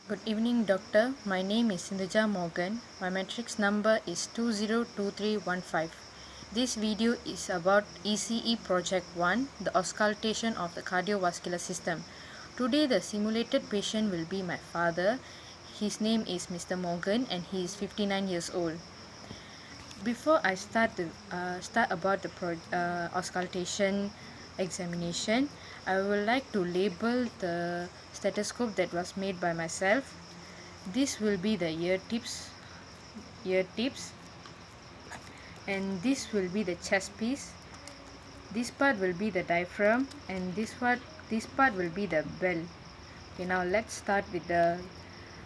Good evening, doctor. My name is Sindhuja Morgan. My matrix number is 202315. This video is about ECE Project 1, the auscultation of the cardiovascular system. Today, the simulated patient will be my father. His name is Mr. Morgan and he is 59 years old. Before I start about the auscultation examination, I would like to label the stethoscope that was made by myself. This will be the ear tips, and this will be the chest piece. This part will be the diaphragm, and this part will be the bell. Okay, now let's start with the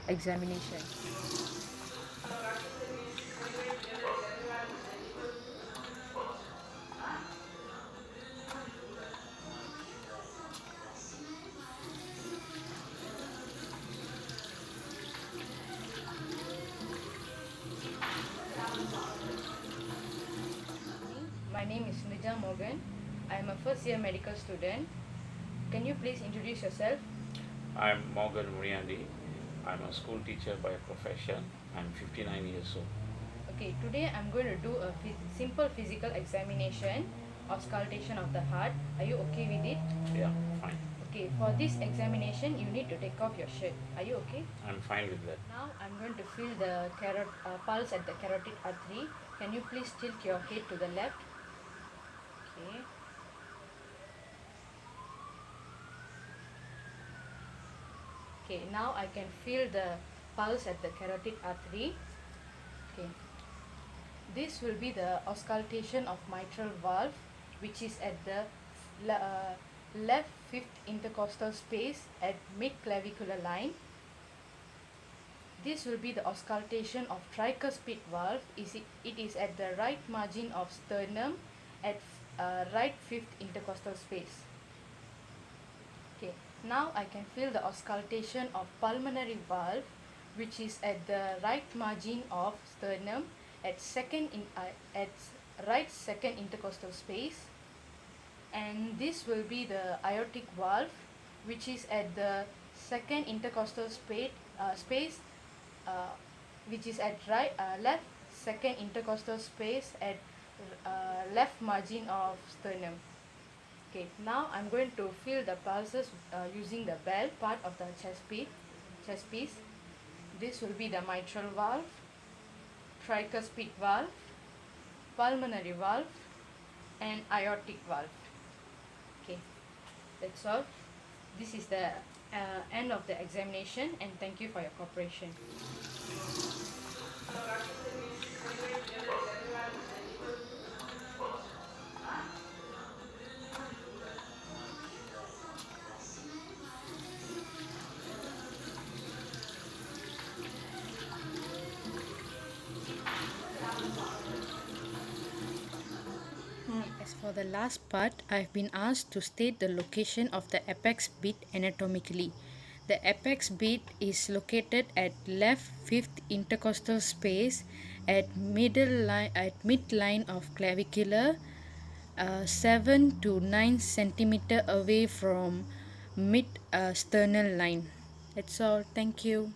examination. My name is Sindhuja Morgan. I am a first year medical student. Can you please introduce yourself? I'm Morgan Muriandi. I'm a school teacher by profession. I'm 59 years old. Okay, today I'm going to do a simple physical examination, auscultation of the heart. Are you okay with it? Yeah, fine. Okay, for this examination, you need to take off your shirt. Are you okay? I'm fine with that. Now I'm going to feel the pulse at the carotid artery. Can you please tilt your head to the left? Okay. Okay, now I can feel the pulse at the carotid artery. Okay. This will be the auscultation of mitral valve, which is at the left fifth intercostal space at mid-clavicular line. This will be the auscultation of tricuspid valve. It is at the right margin of sternum at right fifth intercostal space. Okay, now I can feel the auscultation of pulmonary valve, which is at the right margin of sternum at right second intercostal space. And this will be the aortic valve, which is at the second intercostal space, which is at left second intercostal space at left margin of sternum. Okay, now I'm going to feel the pulses using the bell part of the chest piece. This will be the mitral valve, tricuspid valve, pulmonary valve, and aortic valve. Okay, that's all. This is the end of the examination, and thank you for your cooperation. As for the last part, I've been asked to state the location of the apex beat anatomically. The apex beat is located at left fifth intercostal space at midline of clavicular, 7 to 9 centimeter away from mid sternal line. That's all. Thank you.